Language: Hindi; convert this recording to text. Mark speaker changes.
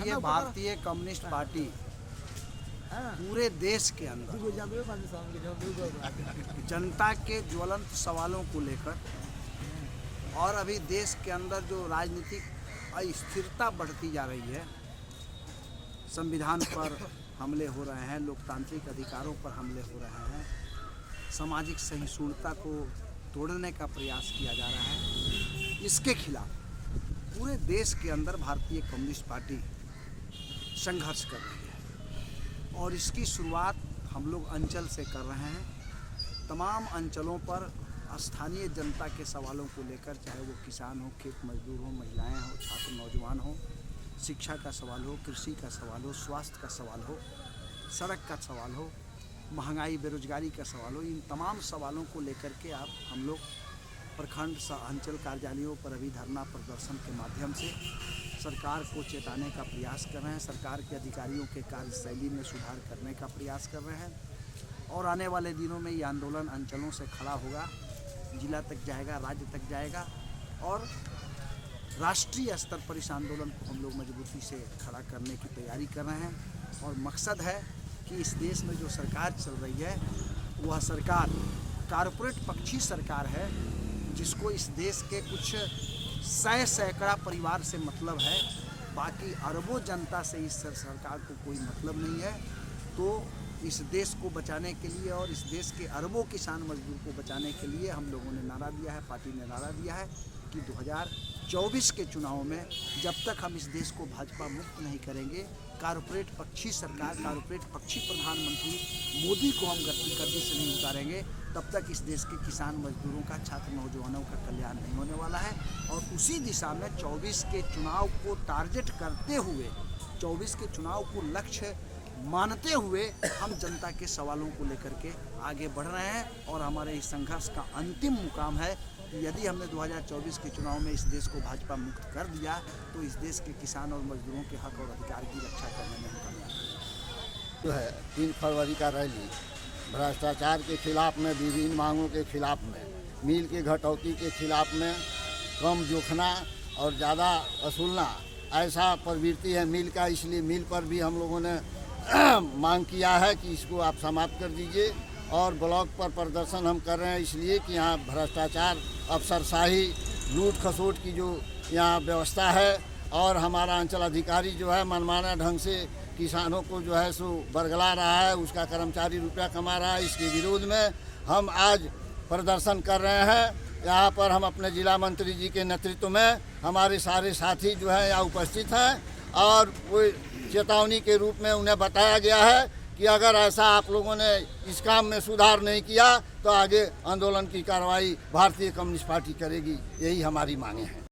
Speaker 1: देखिए, भारतीय कम्युनिस्ट पार्टी पूरे देश के अंदर जनता के ज्वलंत सवालों को लेकर और अभी देश के अंदर जो राजनीतिक अस्थिरता बढ़ती जा रही है, संविधान पर हमले हो रहे हैं, लोकतांत्रिक अधिकारों पर हमले हो रहे हैं, सामाजिक सहिष्णुता को तोड़ने का प्रयास किया जा रहा है, इसके खिलाफ पूरे देश के अंदर भारतीय कम्युनिस्ट पार्टी संघर्ष कर रही है। और इसकी शुरुआत हम लोग अंचल से कर रहे हैं। तमाम अंचलों पर स्थानीय जनता के सवालों को लेकर, चाहे वो किसान हो, खेत मजदूर हो, महिलाएं हो, छात्र नौजवान हो, शिक्षा का सवाल हो, कृषि का सवाल हो, स्वास्थ्य का सवाल हो, सड़क का सवाल हो, महंगाई बेरोजगारी का सवाल हो, इन तमाम सवालों को लेकर के हम लोग प्रखंड अंचल कार्यालयों पर अभी धरना प्रदर्शन के माध्यम से सरकार को चेताने का प्रयास कर रहे हैं। सरकार के अधिकारियों के कार्यशैली में सुधार करने का प्रयास कर रहे हैं और आने वाले दिनों में ये आंदोलन अंचलों से खड़ा होगा, जिला तक जाएगा, राज्य तक जाएगा और राष्ट्रीय स्तर पर इस आंदोलन को हम लोग मजबूती से खड़ा करने की तैयारी कर रहे हैं। और मकसद है कि इस देश में जो सरकार चल रही है वह सरकार कारपोरेट पक्षी सरकार है, जिसको इस देश के कुछ सैकड़ा परिवार से मतलब है, बाकी अरबों जनता से इस सरकार को कोई मतलब नहीं है। तो इस देश को बचाने के लिए और इस देश के अरबों किसान मजदूर को बचाने के लिए हम लोगों ने नारा दिया है, पार्टी ने नारा दिया है कि 2024 के चुनाव में जब तक हम इस देश को भाजपा मुक्त नहीं करेंगे, कारपोरेट पक्षी सरकार, कारपोरेट पक्षी प्रधानमंत्री मोदी को हम गद्दी से नहीं उतारेंगे, तब तक इस देश के किसान मजदूरों का, छात्र नौजवानों का कल्याण नहीं होने वाला है। और उसी दिशा में 24 के चुनाव को टारगेट करते हुए, 24 के चुनाव को लक्ष्य मानते हुए हम जनता के सवालों को लेकर के आगे बढ़ रहे हैं। और हमारे इस संघर्ष का अंतिम मुकाम है कि यदि हमने 2024 के चुनाव में इस देश को भाजपा मुक्त कर दिया तो इस देश के किसान और मजदूरों के हक और अधिकार की रक्षा करने में हम कामयाब
Speaker 2: जो है 3 फरवरी का रैली भ्रष्टाचार के खिलाफ में, विभिन्न मांगों के खिलाफ में, मील के घटौती के खिलाफ में, कम जोखना और ज़्यादा वसूलना ऐसा प्रवृत्ति है मील का, इसलिए मील पर भी हम लोगों ने मांग किया है कि इसको आप समाप्त कर दीजिए। और ब्लॉक पर प्रदर्शन हम कर रहे हैं इसलिए कि यहाँ भ्रष्टाचार, अफसरशाही, लूट खसोट की जो यहाँ व्यवस्था है और हमारा अंचल अधिकारी जो है मनमाना ढंग से किसानों को जो है सो बरगला रहा है, उसका कर्मचारी रुपया कमा रहा है, इसके विरोध में हम आज प्रदर्शन कर रहे हैं। यहाँ पर हम अपने जिला मंत्री जी के नेतृत्व में हमारे सारे साथी जो है यहाँ उपस्थित हैं और कोई चेतावनी के रूप में उन्हें बताया गया है कि अगर ऐसा आप लोगों ने इस काम में सुधार नहीं किया तो आगे आंदोलन की कार्रवाई भारतीय कम्युनिस्ट पार्टी करेगी। यही हमारी मांगे हैं।